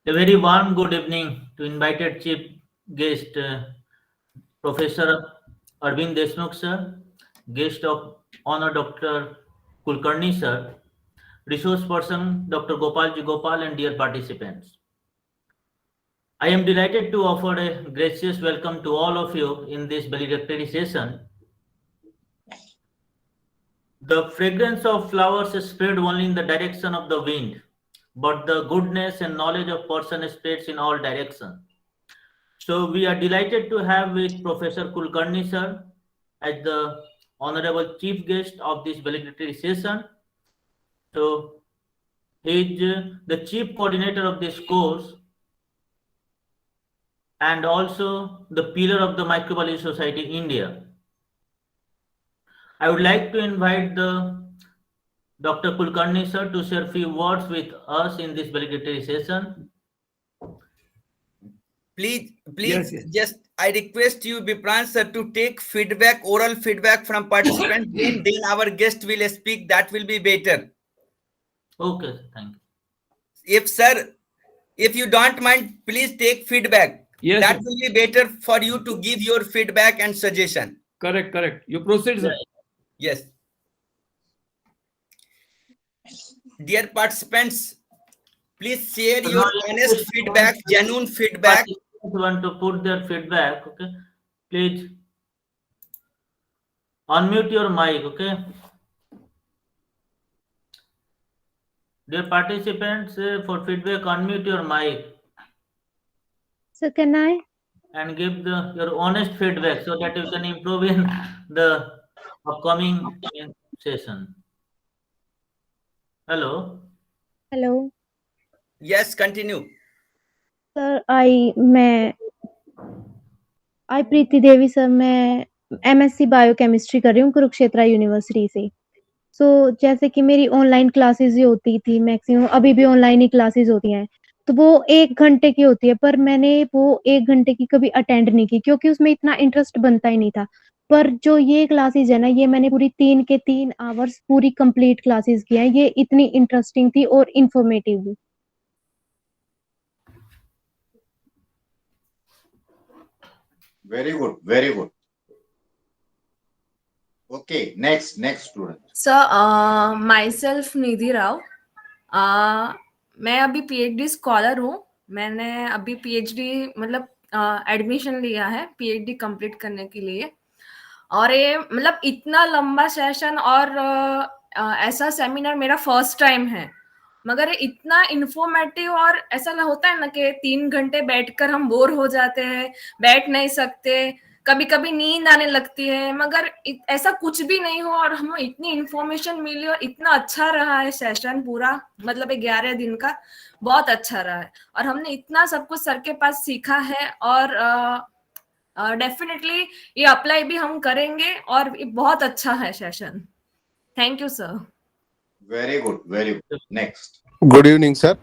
A very warm good evening to invited chief guest Professor Arvind Deshmukh sir, guest of honor Dr. Kulkarni sir, resource person Dr. Gopalji Gopal and dear participants. I am delighted to offer a gracious welcome to all of you in this valedictory session. The fragrance of flowers is spread only in the direction of the wind, but the goodness and knowledge of person spreads in all directions. So we are delighted to have with Professor Kulkarni sir as the honorable chief guest of this valedictory session. So he is the chief coordinator of this course and also the pillar of the Microbiology Society India. I would like to invite the Dr. Kulkarni sir to share few words with us in this valedictory session. Please, Yes, yes. just I request you, Bipran sir, to take feedback, oral feedback from participants. then our guest will speak. That will be better. Okay, thank you. If sir, if you don't mind, please take feedback. Yes, That sir. will be better for you to give your feedback and suggestion. Correct, correct. You proceed, sir. Yes. Dear participants, please share So your now honest feedback, genuine feedback. participants want to put their feedback, okay? Please unmute your mic, okay? Dear participants, for feedback, unmute your mic So can I? and give your honest feedback so that you can improve in the upcoming session. Hello. Hello. Yes, continue. Sir I Preeti Devi sir, मैं MSc biochemistry कर रही हूँ Kurukshetra university से। जैसे कि मेरी online classes ही होती थी, मैक्सिमम अभी भी ऑनलाइन ही क्लासेस होती हैं, तो वो 1 घंटे की होती है, पर मैंने वो 1 घंटे की कभी अटेंड नहीं की क्योंकि उसमें इतना इंटरेस्ट बनता ही नहीं था। पर जो ये क्लासेस है ना, ये मैंने पूरी 3 के 3 आवर्स पूरी कंप्लीट क्लासेस की हैं। ये इतनी इंटरेस्टिंग थी और इन्फॉर्मेटिव भी। Very good, very good. Okay, next student. Sir, myself निधि राव। मैं अभी पीएचडी स्कॉलर हूँ। मैंने अभी पीएचडी मतलब एडमिशन लिया है पीएचडी कंप्लीट करने के लिए। और ये मतलब इतना लंबा सेशन और ऐसा सेमिनार मेरा फर्स्ट टाइम है, मगर ये इतना इंफॉर्मेटिव और ऐसा होता है ना कि 3 घंटे बैठकर हम बोर हो जाते हैं, बैठ नहीं सकते, कभी कभी नींद आने लगती है, मगर ऐसा कुछ भी नहीं हो और हमें इतनी इंफॉर्मेशन मिली और इतना अच्छा रहा है सेशन पूरा, मतलब 11 दिन का बहुत अच्छा रहा है और हमने इतना सब कुछ सर के पास सीखा है और डेफिनेटली ये अप्लाई भी हम करेंगे और बहुत अच्छा है session. Thank you sir. Very good, very good. Next. Good evening, sir.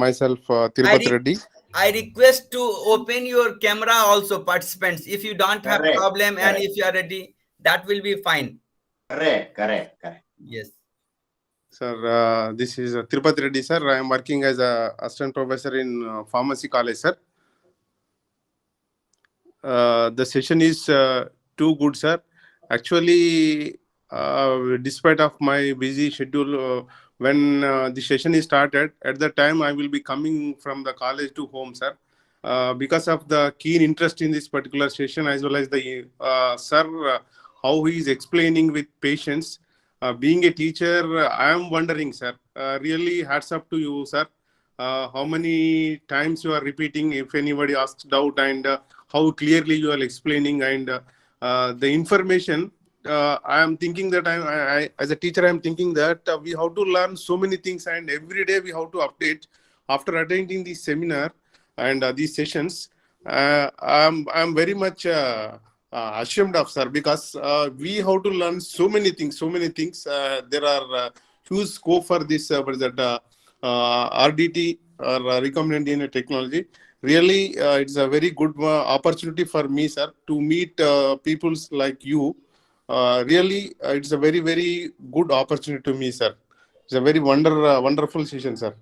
Myself, Tirupati Reddy. I request to open your camera also, participants. If you don't have Correct, problem and correct. if you are ready, that will be fine. Correct. Yes. Sir, this is Tirupati Reddy, sir. I am working as a assistant professor in pharmacy college, sir. The session is too good, sir. Actually, despite of my busy schedule, when the session is started, at the time I will be coming from the college to home, sir. Because of the keen interest in this particular session, as well as the sir, how he is explaining with patience. Being a teacher, I am wondering, sir. Really, hats up to you, sir. How many times you are repeating if anybody asks doubt, and how clearly you are explaining, and the information. I am thinking that I as a teacher, I am thinking that we have to learn so many things, and every day we have to update. After attending this seminar and these sessions, I'm very much ashamed of, sir, because we have to learn so many things. There are huge scope for this RDT or recombinant DNA technology. Really, it's a very good opportunity for me, sir, to meet people like you. Really, it's a very, very good opportunity to me, sir. It's a very wonderful session, sir.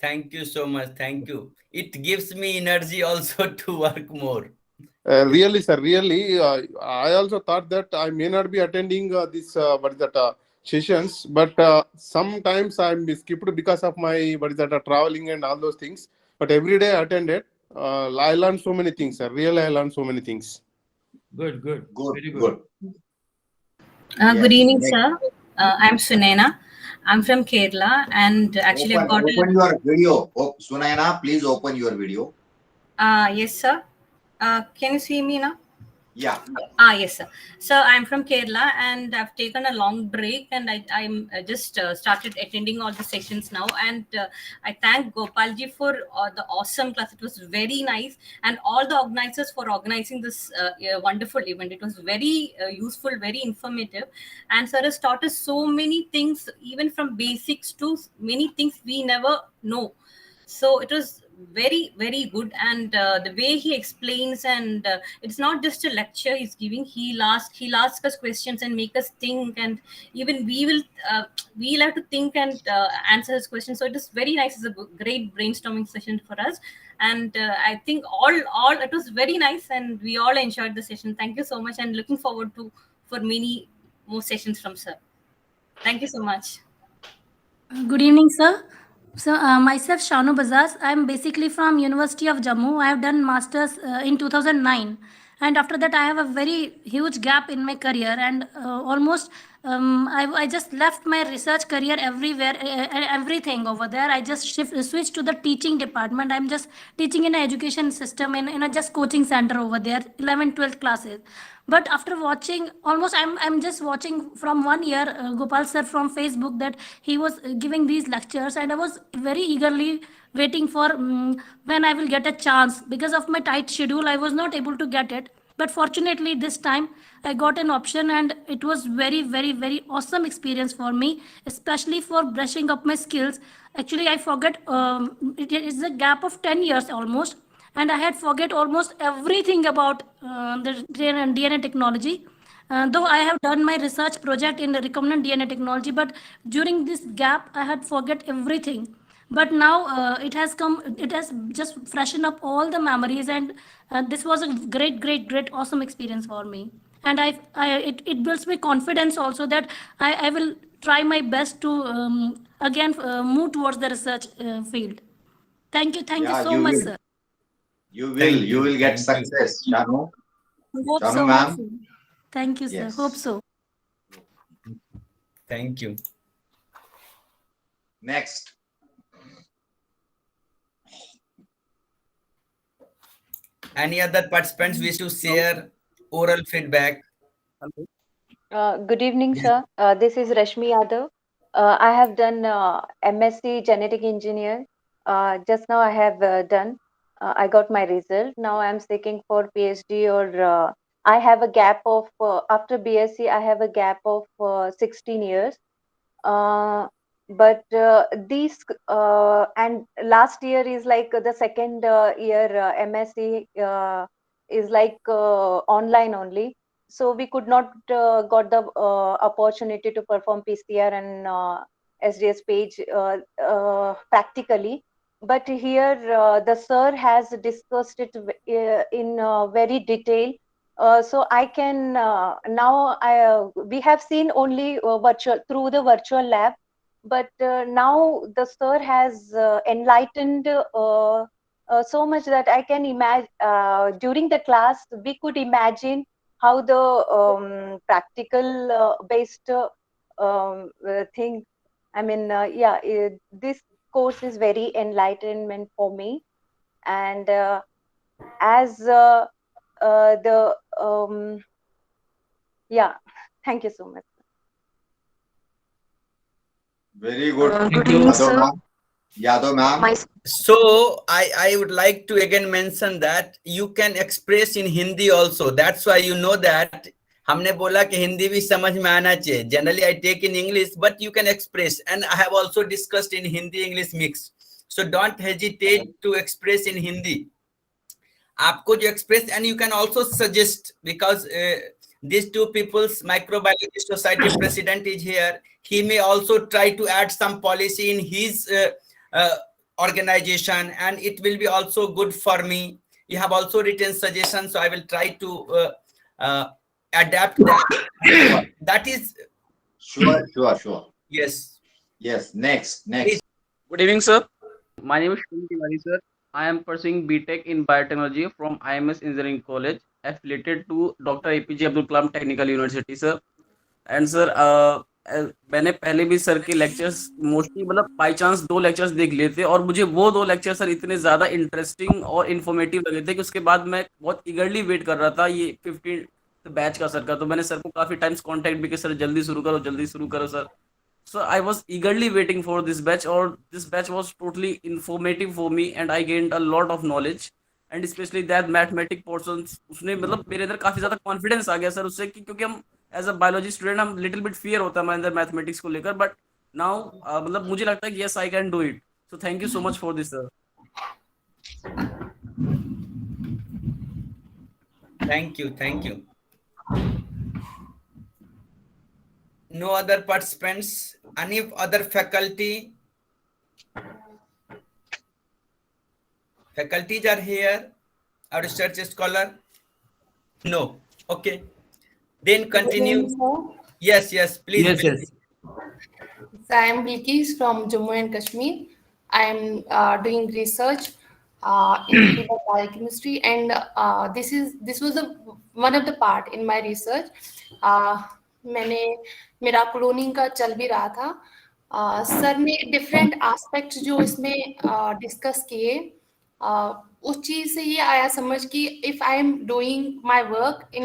Thank you so much. Thank you. It gives me energy also to work more. Really, sir, really, I also thought that I may not be attending this sessions, but sometimes I'm skipped because of my traveling and all those things. But every day I attended. I learned so many things, sir. Really, I learned so many things. Good, good. Good, Very good. good. Good Yes, evening, next. sir. I'm Sunena. I'm from Kerala, and actually I've got Open your video. Oh, Sunaina, please open your video. yes, sir. Can you see me now? Yeah. Yes, sir. So I'm from Kerala, and I've taken a long break, and I'm just started attending all the sessions now. And I thank Gopalji for the awesome class. It was very nice, and all the organizers for organizing this wonderful event. It was very useful, very informative, and sir has taught us so many things, even from basics to many things we never know. So it was very good, and the way he explains, and it's not just a lecture he's giving. He'll ask us questions and make us think, and even we'll have to think and answer his questions. So it is very nice. It's a great brainstorming session for us, and I think all it was very nice, and we all enjoyed the session. Thank you so much, and looking forward to for many more sessions from sir. Thank you so much. Good evening, sir. So myself Shanu Bazaz. I'm basically from University of Jammu. I have done masters in 2009, and after that I have a very huge gap in my career, and almost I just left my research career everywhere, everything over there. I just switched to the teaching department. I'm just teaching in an education system in a just coaching center over there, 11th 12th classes. But after watching almost, I'm just watching from 1 year Gopal sir from Facebook, that he was giving these lectures, and I was very eagerly waiting for when I will get a chance. Because of my tight schedule, I was not able to get it, but fortunately this time I got an option, and it was very awesome experience for me, especially for brushing up my skills. Actually I forget, it is a gap of 10 years almost, and I had forget almost everything about the DNA technology. Though I have done my research project in the recombinant DNA technology, but during this gap I had forget everything. But now it has just freshened up all the memories, and this was a great awesome experience for me. And it builds my confidence also, that I will try my best to again move towards the research field. Thank you Yeah, so you much, will. sir. You will get Thank you. success, Shanu. Hope Shanu, so, ma'am. sir. Thank you, sir. Yes. Hope so. Thank you. Next. Any other participants wish to share oral feedback? Good evening, sir. This is Rashmi Yadav. I have done MSc Genetic Engineer. Just now I have done. I got my result. Now I'm seeking for PhD, or I have a gap of, after BSc, I have a gap of 16 years. But these, and last year is like the second year MSc is like online only. So we could not got the opportunity to perform PCR and SDS page practically. But here the sir has discussed it in very detail. So I can now we have seen only virtual through the virtual lab, but now the sir has enlightened so much that I can imagine during the class we could imagine how the practical based thing. I mean, this course is very enlightenment for me, and as the thank you so much. Very good. Good evening, sir. Yadav ma'am. So I would like to again mention that you can express in Hindi also. That's why you know that हमने बोला कि हिंदी भी समझ में आना चाहिए. Generally I take in English, but you can express, and I have also discussed in Hindi English mix. So don't hesitate to express in Hindi. आपको जो express, and you can also suggest, because these two people's microbiology society president is here. He may also try to add some policy in his organization, and it will be also good for me. You have also written suggestions, so I will try to adapt that. That is Sure. yes. Yes. Next. Good evening, sir. My name is Shubham Tiwari, sir. I am pursuing BTech in Biotechnology from IMS Engineering College, affiliated to Dr. APJ Abdul Kalam Technical University, sir. And sir मैंने पहले भी sir के lectures mostly मतलब by chance 2 lectures देख लिए थे, और मुझे वो 2 लेक्चर सर इतने ज़्यादा इंटरेस्टिंग और इन्फॉर्मेटिव लगे थे कि उसके बाद मैं बहुत ईगरली वेट कर रहा था ये 15th बैच का सर का। तो मैंने सर को काफ़ी टाइम्स कांटेक्ट भी किया, सर जल्दी शुरू करो sir. So I was eagerly waiting for this batch, or this batch was totally informative for me and I gained a lot of knowledge, and especially that mathematics portions उसने मतलब मेरे अंदर काफ़ी ज़्यादा कॉन्फिडेंस आ गया सर उससे, क्योंकि हम एज अ बायोलॉजी स्टूडेंट हम लिटिल बिट फियर होता है हमारे अंदर मैथमेटिक्स को लेकर, बट नाउ मतलब मुझे लगता है कि yes I can do it. So thank you so much for this sir. Thank you. No other participants? Any other faculty? Faculties are here? Our research scholar? No. Okay. Then continue. Yes, please. Yes. So I am Bilkis from Jammu and Kashmir. I am doing research in the field of biochemistry, and this was one of the part in my research. मेरा cloning का चल भी रहा था। Sir ने different aspects जो इसमें discuss किए, उस चीज से ये आया समझ कि if I am doing my work in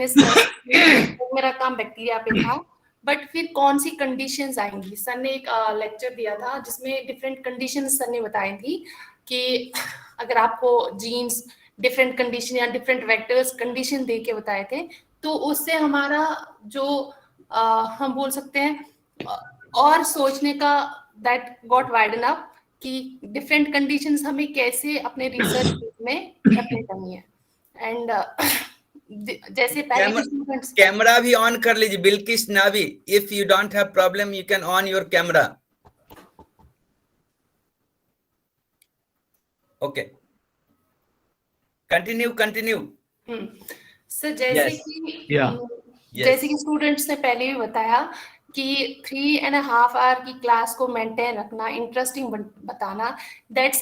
मेरा काम बैक्टीरिया पे था, बट फिर कौन सी कंडीशंस आएंगी। सर ने एक लेक्चर दिया था जिसमें डिफरेंट कंडीशंस सर ने बताई थी कि अगर आपको जीन्स डिफरेंट कंडीशन या डिफरेंट वेक्टर्स कंडीशन दे के बताए थे, तो उससे हमारा जो हम बोल सकते हैं और सोचने का दैट गॉट वाइडन अप कि डिफरेंट कंडीशंस हमें कैसे अपने रिसर्च में अप्लाई करनी है। एंड जैसे पहले कैमरा भी ऑन कर लीजिए Bilkis Navi, if you don't have problem you can on your camera. Okay, continue. Sir जैसे कि स्टूडेंट्स ने पहले भी बताया कि 3.5 आवर की क्लास को मेंटेन रखना, इंटरेस्टिंग बताना, that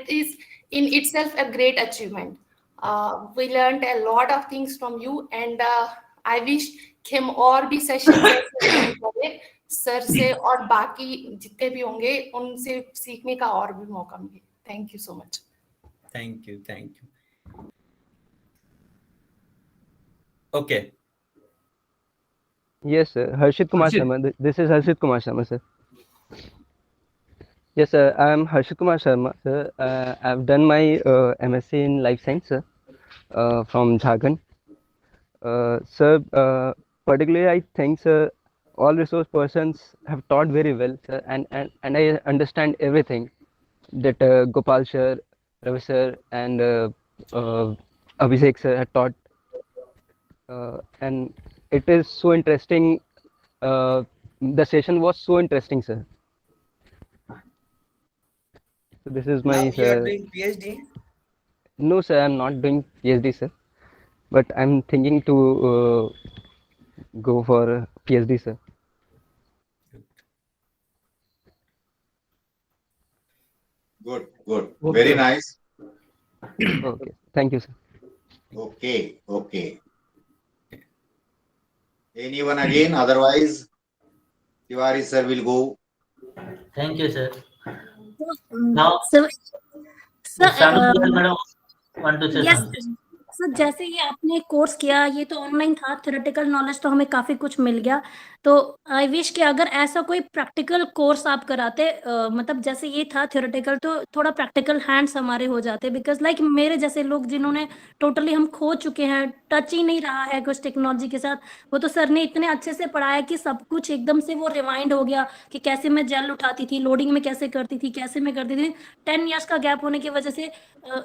is in itself a great achievement. We learned a lot of things from you, and I wish कि हम और भी सेशन करें सर से, और बाकी जितने भी होंगे उनसे सीखने का और भी मौका मिले। Thank you so much. Thank you. Okay. Yes, sir. Harshit Kumar Sharma. This is Harshit Kumar Sharma, sir. Yes, sir. I am Harshit Kumar Sharma, sir. I've done my MSc in Life Science, sir, from Jharkhand. Sir, particularly I think, sir, all resource persons have taught very well, sir, and I understand everything that Gopal sir, Ravi sir, and Abhishek sir had taught. And it is so interesting. The session was so interesting, sir. So this is my. Now you are doing PhD? No, sir, I'm not doing PhD, sir. But I'm thinking to go for PhD, sir. Good. Very nice. Okay. Thank you, sir. Okay. Anyone again? Otherwise, Tiwari sir will go. Thank you, sir. Now, Sir, madam want to say yes, something. Sir जैसे ये आपने course किया, ये तो online था, theoretical knowledge तो हमें काफ़ी कुछ मिल गया। तो आई विश कि अगर ऐसा कोई प्रैक्टिकल कोर्स आप कराते, मतलब जैसे ये था थ्योरेटिकल, तो थोड़ा प्रैक्टिकल हैंड्स हमारे हो जाते, बिकॉज लाइक मेरे जैसे लोग जिन्होंने टोटली हम खो चुके हैं टच ही नहीं रहा है कुछ टेक्नोलॉजी के साथ। वो तो सर ने इतने अच्छे से पढ़ाया कि सब कुछ एकदम से वो रिवाइंड हो गया कि कैसे मैं जेल उठाती थी, लोडिंग में कैसे करती थी, कैसे मैं करती थी। 10 इयर्स का गैप होने की वजह से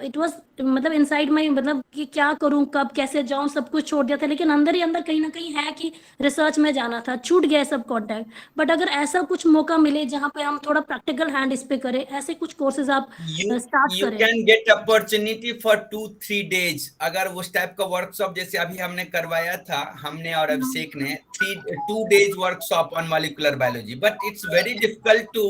इट वाज मतलब इनसाइड माई, मतलब कि क्या करूं, कब कैसे जाऊं, सब कुछ छोड़ दिया था। लेकिन अंदर ही अंदर कहीं ना कहीं है कि रिसर्च में जाना था, छूट गया सब कॉन्टैक्ट। बट अगर ऐसा कुछ मौका मिले जहाँ पे हम थोड़ा प्रैक्टिकल हैंड इस पे करें, ऐसे कुछ कोर्सेज आप स्टार्ट You करें। can get opportunity for 2-3 days. अगर उस टाइप का वर्कशॉप जैसे अभी हमने करवाया था, हमने और अभिषेक ने 2 days workshop on molecular biology, but it's very difficult to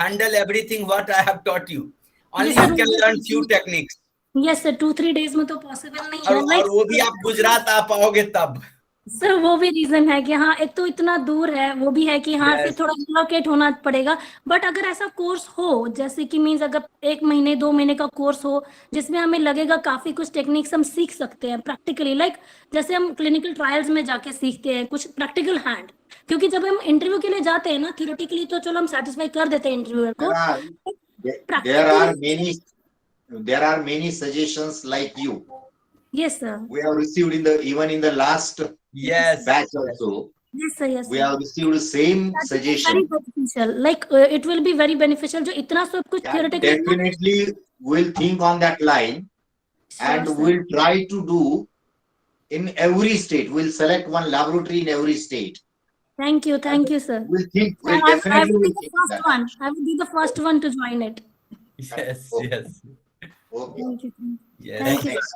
handle everything what I have taught you. Only you can learn few techniques. Yes sir, 2-3 days में तो पॉसिबल नहीं है। और वो भी आप गुजरात आ पाओगे तब। सर वो भी रीजन है कि हाँ, एक तो इतना दूर है, वो भी है कि हाँ, फिर थोड़ा रिलोकेट होना पड़ेगा। बट अगर ऐसा कोर्स हो, जैसे कि मीन्स अगर 1 महीने 2 महीने का कोर्स हो जिसमें हमें लगेगा काफी कुछ टेक्निक्स हम सीख सकते हैं प्रैक्टिकली, लाइक जैसे हम क्लिनिकल ट्रायल्स में जाके सीखते हैं कुछ प्रैक्टिकल हैंड। क्योंकि जब हम इंटरव्यू के लिए जाते हैं ना, थ्योरेटिकली तो चलो हम सेटिस्फाई कर देते हैं इंटरव्यूअर को। There are many suggestions like you. Yes sir. We have received even in the last batch also. Yes sir, yes We sir. have received same That is suggestion. very beneficial. Like it will be very beneficial. जो इतना सब कुछ theoretically Definitely we'll think on that line and sir. we'll try to do in every state. We'll select one laboratory in every state. Thank you sir. We'll think. I We'll definitely will be will the think first that. one. I will be the first one to join it. Yes, yes. Okay. Thank you. Yes. Thank you. Next.